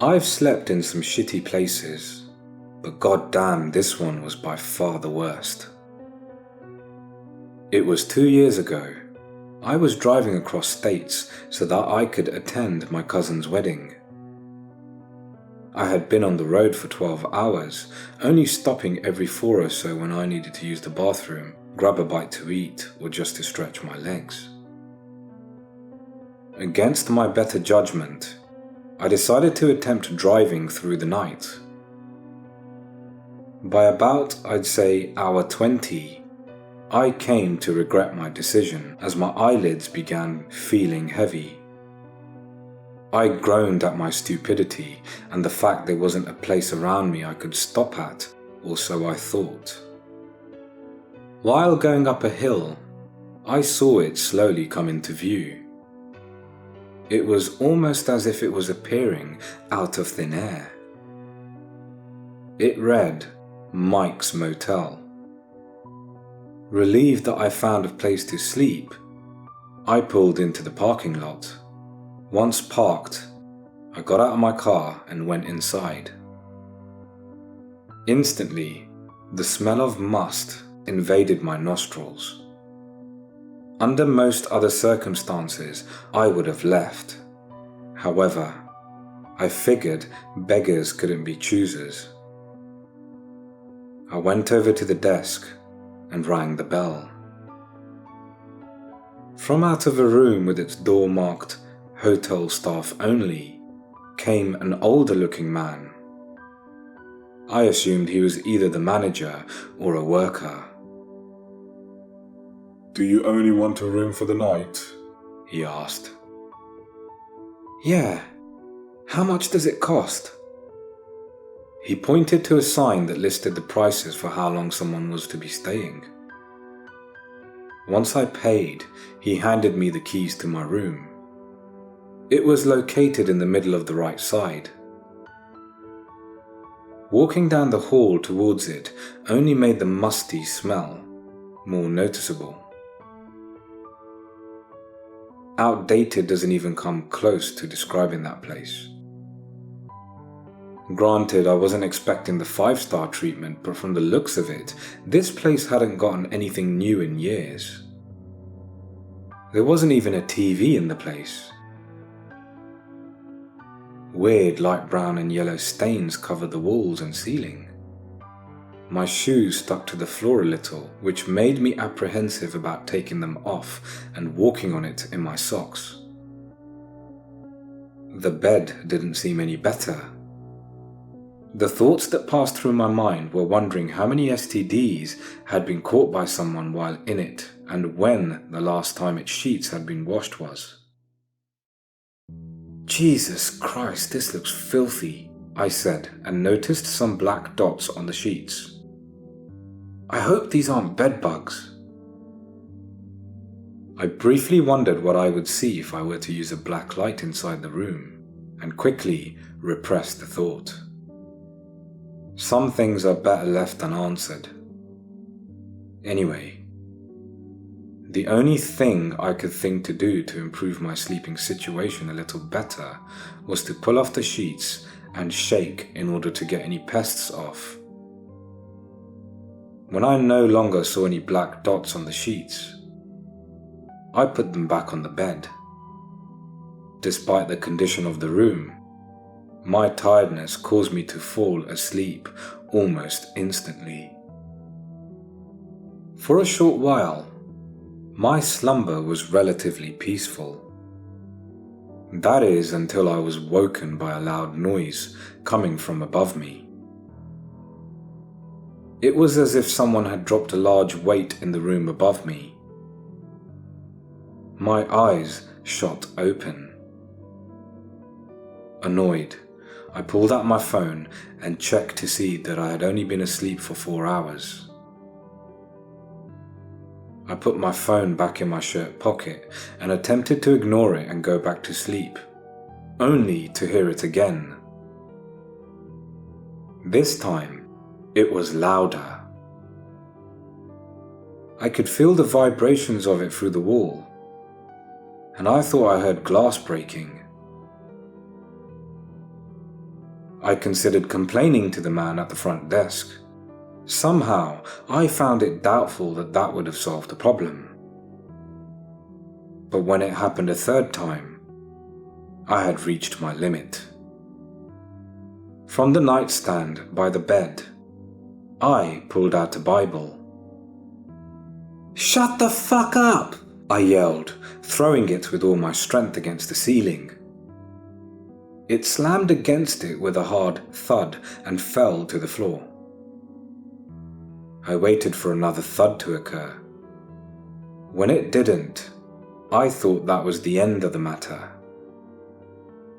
I've slept in some shitty places, but goddamn, this one was by far the worst. It was 2 years ago. I was driving across states so that I could attend my cousin's wedding. I had been on the road for 12 hours, only stopping every 4 or so when I needed to use the bathroom, grab a bite to eat, or just to stretch my legs. Against my better judgment, I decided to attempt driving through the night. By about, I'd say, hour 20, I came to regret my decision as my eyelids began feeling heavy. I groaned at my stupidity and the fact there wasn't a place around me I could stop at, or so I thought. While going up a hill, I saw it slowly come into view. It was almost as if it was appearing out of thin air. It read, Mike's Motel. Relieved that I found a place to sleep, I pulled into the parking lot. Once parked, I got out of my car and went inside. Instantly, the smell of must invaded my nostrils. Under most other circumstances, I would have left. However, I figured beggars couldn't be choosers. I went over to the desk and rang the bell. From out of a room with its door marked Hotel Staff Only came an older looking man. I assumed he was either the manager or a worker. "Do you only want a room for the night?" he asked. "Yeah. How much does it cost?" He pointed to a sign that listed the prices for how long someone was to be staying. Once I paid, he handed me the keys to my room. It was located in the middle of the right side. Walking down the hall towards it only made the musty smell more noticeable. Outdated doesn't even come close to describing that place. Granted, I wasn't expecting the 5-star treatment, but from the looks of it, this place hadn't gotten anything new in years. There wasn't even a TV in the place. Weird light brown and yellow stains covered the walls and ceiling. My shoes stuck to the floor a little, which made me apprehensive about taking them off and walking on it in my socks. The bed didn't seem any better. The thoughts that passed through my mind were wondering how many STDs had been caught by someone while in it and when the last time its sheets had been washed was. "Jesus Christ, this looks filthy," I said, and noticed some black dots on the sheets. "I hope these aren't bed bugs." I briefly wondered what I would see if I were to use a black light inside the room, and quickly repressed the thought. Some things are better left unanswered. Anyway, the only thing I could think to do to improve my sleeping situation a little better was to pull off the sheets and shake in order to get any pests off. When I no longer saw any black dots on the sheets, I put them back on the bed. Despite the condition of the room, my tiredness caused me to fall asleep almost instantly. For a short while, my slumber was relatively peaceful. That is, until I was woken by a loud noise coming from above me. It was as if someone had dropped a large weight in the room above me. My eyes shot open. Annoyed, I pulled out my phone and checked to see that I had only been asleep for 4 hours. I put my phone back in my shirt pocket and attempted to ignore it and go back to sleep, only to hear it again. This time, it was louder. I could feel the vibrations of it through the wall. and I thought I heard glass breaking. I considered complaining to the man at the front desk. Somehow, I found it doubtful that that would have solved the problem. But when it happened a third time, I had reached my limit. From the nightstand by the bed, I pulled out a Bible. "Shut the fuck up!" I yelled, throwing it with all my strength against the ceiling. It slammed against it with a hard thud and fell to the floor. I waited for another thud to occur. When it didn't, I thought that was the end of the matter.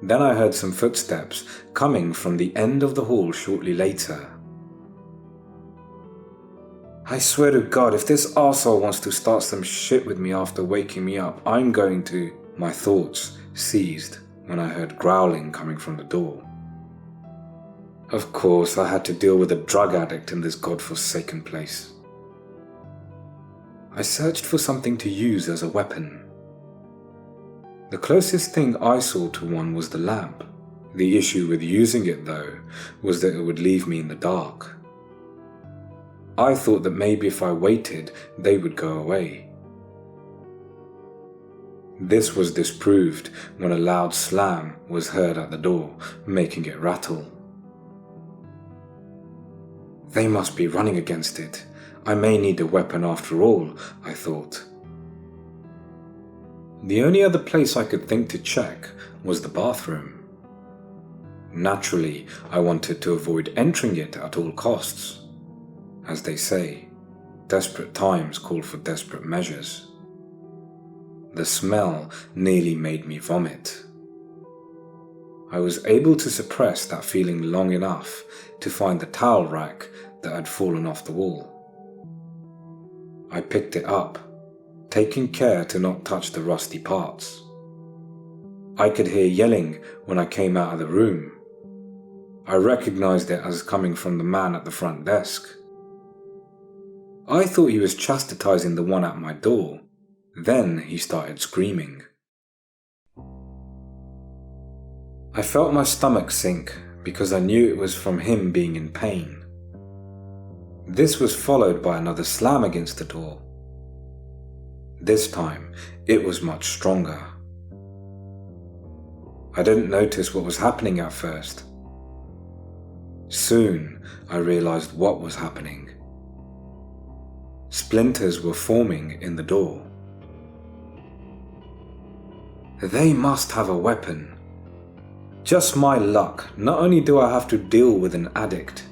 Then I heard some footsteps coming from the end of the hall shortly later. I swear to God, if this arsehole wants to start some shit with me after waking me up, I'm going to... My thoughts ceased when I heard growling coming from the door. Of course, I had to deal with a drug addict in this godforsaken place. I searched for something to use as a weapon. The closest thing I saw to one was the lamp. The issue with using it, though, was that it would leave me in the dark. I thought that maybe if I waited, they would go away. This was disproved when a loud slam was heard at the door, making it rattle. They must be running against it. I may need a weapon after all, I thought. The only other place I could think to check was the bathroom. Naturally, I wanted to avoid entering it at all costs. As they say, desperate times call for desperate measures. The smell nearly made me vomit. I was able to suppress that feeling long enough to find the towel rack that had fallen off the wall. I picked it up, taking care to not touch the rusty parts. I could hear yelling when I came out of the room. I recognized it as coming from the man at the front desk. I thought he was chastising the one at my door. Then he started screaming. I felt my stomach sink because I knew it was from him being in pain. This was followed by another slam against the door. This time, it was much stronger. I didn't notice what was happening at first. Soon, I realized what was happening. Splinters were forming in the door. They must have a weapon. Just my luck, not only do I have to deal with an addict,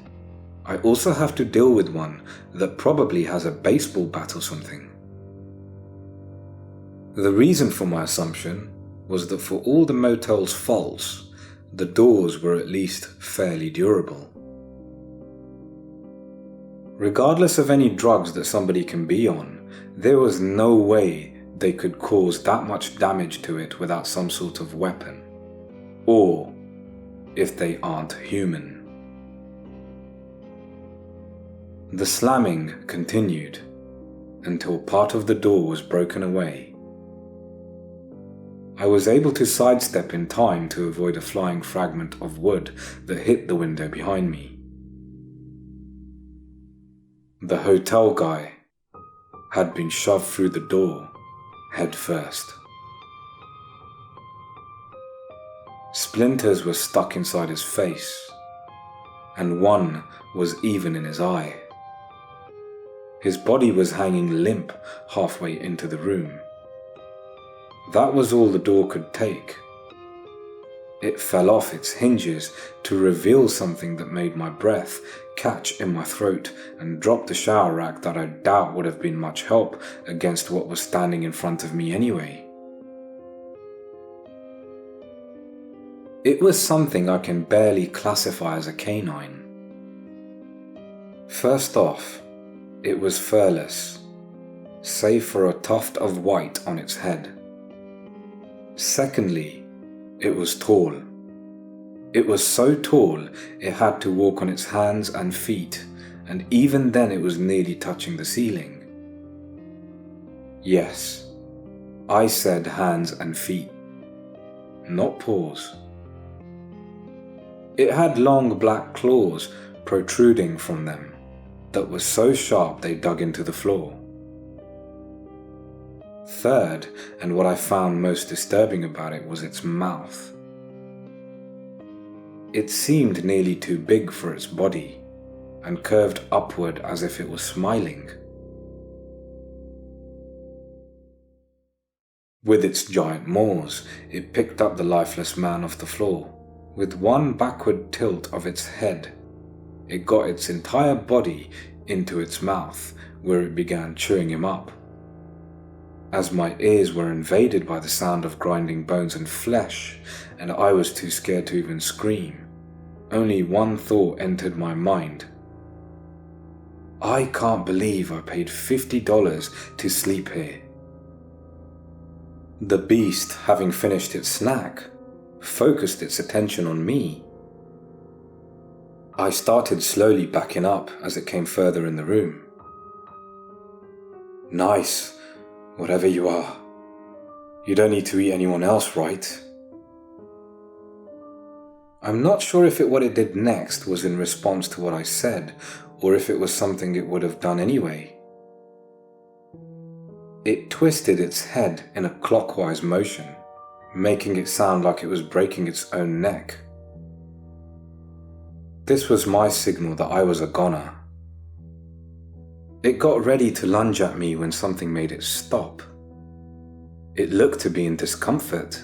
I also have to deal with one that probably has a baseball bat or something. The reason for my assumption was that for all the motel's faults, the doors were at least fairly durable. Regardless of any drugs that somebody can be on, there was no way they could cause that much damage to it without some sort of weapon. Or if they aren't human. The slamming continued until part of the door was broken away. I was able to sidestep in time to avoid a flying fragment of wood that hit the window behind me. The hotel guy had been shoved through the door head first. Splinters were stuck inside his face, and one was even in his eye. His body was hanging limp halfway into the room. That was all the door could take. It fell off its hinges to reveal something that made my breath catch in my throat and drop the shower rack that I doubt would have been much help against what was standing in front of me anyway. It was something I can barely classify as a canine. First off, it was furless, save for a tuft of white on its head. Secondly, it was tall. It was so tall it had to walk on its hands and feet, and even then it was nearly touching the ceiling. Yes, I said hands and feet, not paws. It had long black claws protruding from them that were so sharp they dug into the floor. Third, and what I found most disturbing about it, was its mouth. It seemed nearly too big for its body and curved upward as if it was smiling. With its giant maws, it picked up the lifeless man off the floor. With one backward tilt of its head, it got its entire body into its mouth, where it began chewing him up. As my ears were invaded by the sound of grinding bones and flesh, and I was too scared to even scream, only one thought entered my mind. I can't believe I paid $50 to sleep here. The beast, having finished its snack, focused its attention on me. I started slowly backing up as it came further in the room. Nice, whatever you are. You don't need to eat anyone else, right? I'm not sure if what it did next was in response to what I said, or if it was something it would have done anyway. It twisted its head in a clockwise motion, making it sound like it was breaking its own neck. This was my signal that I was a goner. It got ready to lunge at me when something made it stop. It looked to be in discomfort.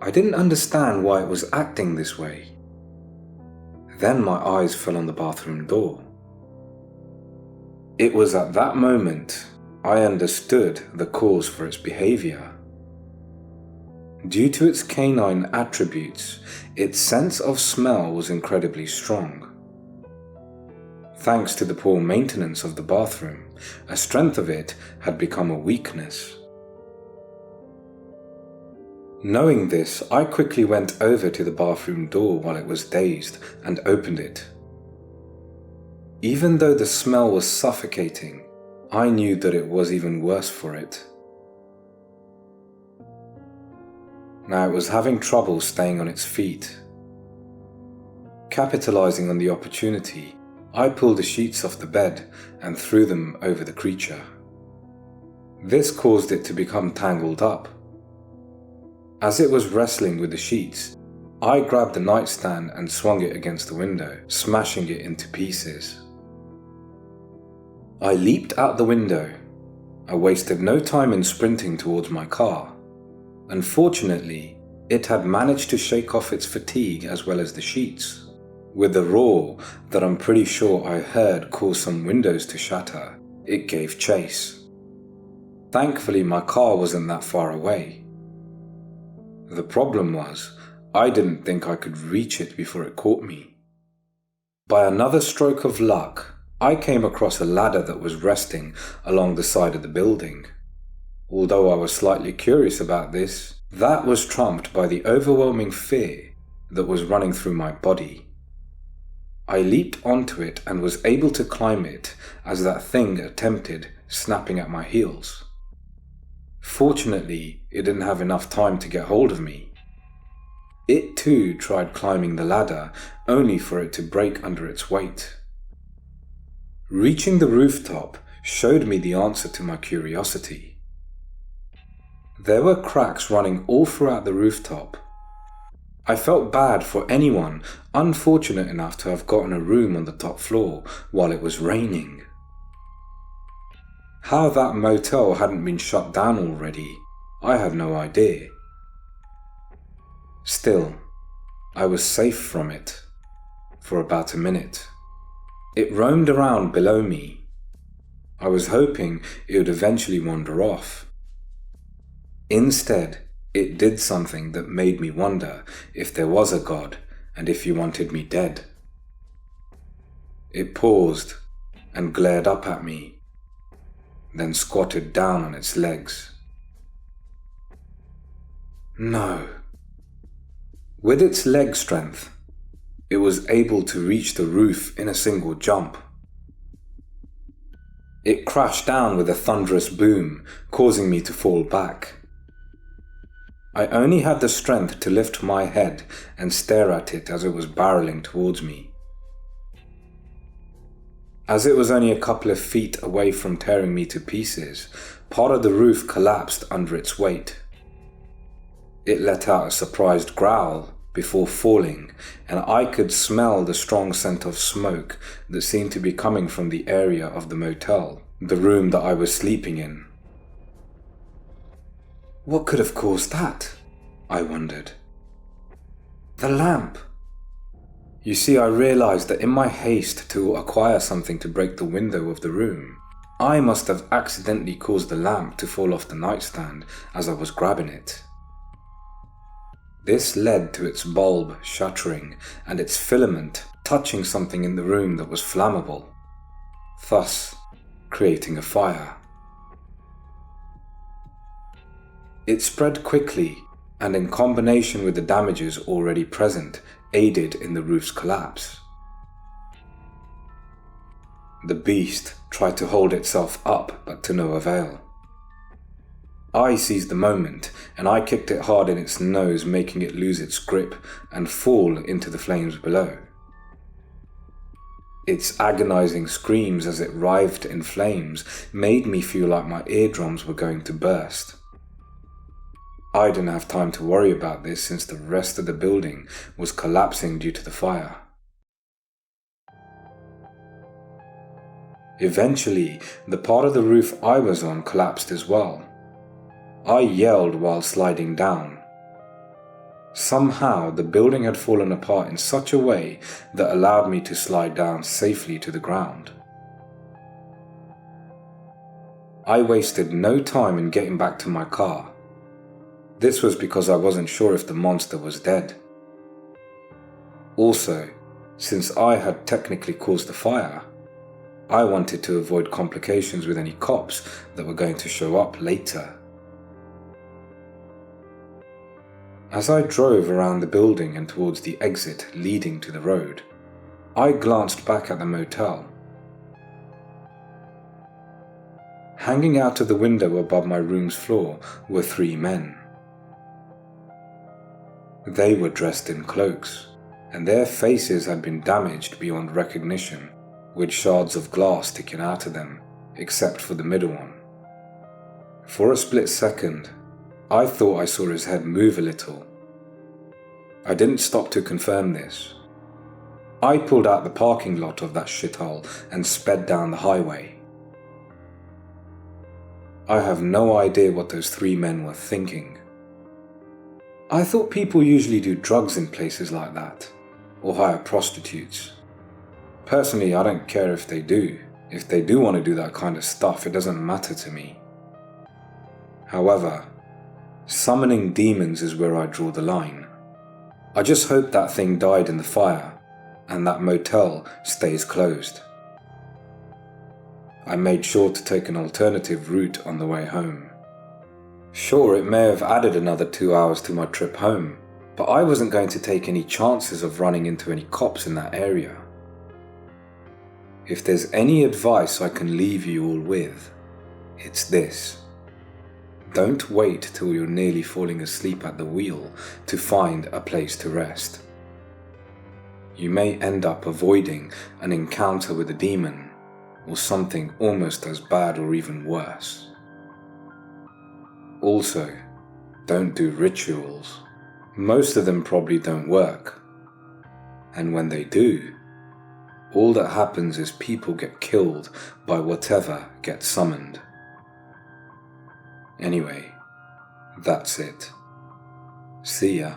I didn't understand why it was acting this way. Then my eyes fell on the bathroom door. It was at that moment I understood the cause for its behavior. Due to its canine attributes, its sense of smell was incredibly strong. Thanks to the poor maintenance of the bathroom, a strength of it had become a weakness. Knowing this, I quickly went over to the bathroom door while it was dazed and opened it. Even though the smell was suffocating, I knew that it was even worse for it. Now it was having trouble staying on its feet. Capitalizing on the opportunity, I pulled the sheets off the bed and threw them over the creature. This caused it to become tangled up. As it was wrestling with the sheets, I grabbed the nightstand and swung it against the window, smashing it into pieces. I leaped out the window. I wasted no time in sprinting towards my car. Unfortunately, it had managed to shake off its fatigue as well as the sheets. With a roar that I'm pretty sure I heard cause some windows to shatter, it gave chase. Thankfully, my car wasn't that far away. The problem was, I didn't think I could reach it before it caught me. By another stroke of luck, I came across a ladder that was resting along the side of the building. Although I was slightly curious about this, that was trumped by the overwhelming fear that was running through my body. I leaped onto it and was able to climb it as that thing attempted, snapping at my heels. Fortunately, it didn't have enough time to get hold of me. It too tried climbing the ladder, only for it to break under its weight. Reaching the rooftop showed me the answer to my curiosity. There were cracks running all throughout the rooftop. I felt bad for anyone unfortunate enough to have gotten a room on the top floor while it was raining. How that motel hadn't been shut down already, I had no idea. Still, I was safe from it for about a minute. It roamed around below me. I was hoping it would eventually wander off. Instead, it did something that made me wonder if there was a God and if he wanted me dead. It paused and glared up at me, then squatted down on its legs. No. With its leg strength, it was able to reach the roof in a single jump. It crashed down with a thunderous boom, causing me to fall back. I only had the strength to lift my head and stare at it as it was barreling towards me. As it was only a couple of feet away from tearing me to pieces, part of the roof collapsed under its weight. It let out a surprised growl before falling, and I could smell the strong scent of smoke that seemed to be coming from the area of the motel, the room that I was sleeping in. What could have caused that? I wondered. The lamp. You see, I realized that in my haste to acquire something to break the window of the room, I must have accidentally caused the lamp to fall off the nightstand as I was grabbing it. This led to its bulb shattering and its filament touching something in the room that was flammable, thus creating a fire. It spread quickly and, in combination with the damages already present, aided in the roof's collapse. The beast tried to hold itself up, but to no avail. I seized the moment, and I kicked it hard in its nose, making it lose its grip and fall into the flames below. Its agonizing screams as it writhed in flames made me feel like my eardrums were going to burst. I didn't have time to worry about this since the rest of the building was collapsing due to the fire. Eventually, the part of the roof I was on collapsed as well. I yelled while sliding down. Somehow, the building had fallen apart in such a way that allowed me to slide down safely to the ground. I wasted no time in getting back to my car. This was because I wasn't sure if the monster was dead. Also, since I had technically caused the fire, I wanted to avoid complications with any cops that were going to show up later. As I drove around the building and towards the exit leading to the road, I glanced back at the motel. Hanging out of the window above my room's floor were 3 men. They were dressed in cloaks, and their faces had been damaged beyond recognition, with shards of glass sticking out of them, except for the middle one. For a split second, I thought I saw his head move a little. I didn't stop to confirm this. I pulled out the parking lot of that shithole and sped down the highway. I have no idea what those 3 men were thinking. I thought people usually do drugs in places like that, or hire prostitutes. Personally, I don't care if they do. If they do want to do that kind of stuff, it doesn't matter to me. However, summoning demons is where I draw the line. I just hope that thing died in the fire, and that motel stays closed. I made sure to take an alternative route on the way home. Sure, it may have added another 2 hours to my trip home, but I wasn't going to take any chances of running into any cops in that area. If there's any advice I can leave you all with, it's this. Don't wait till you're nearly falling asleep at the wheel to find a place to rest. You may end up avoiding an encounter with a demon, or something almost as bad or even worse. Also, don't do rituals. Most of them probably don't work. And when they do, all that happens is people get killed by whatever gets summoned. Anyway, that's it. See ya.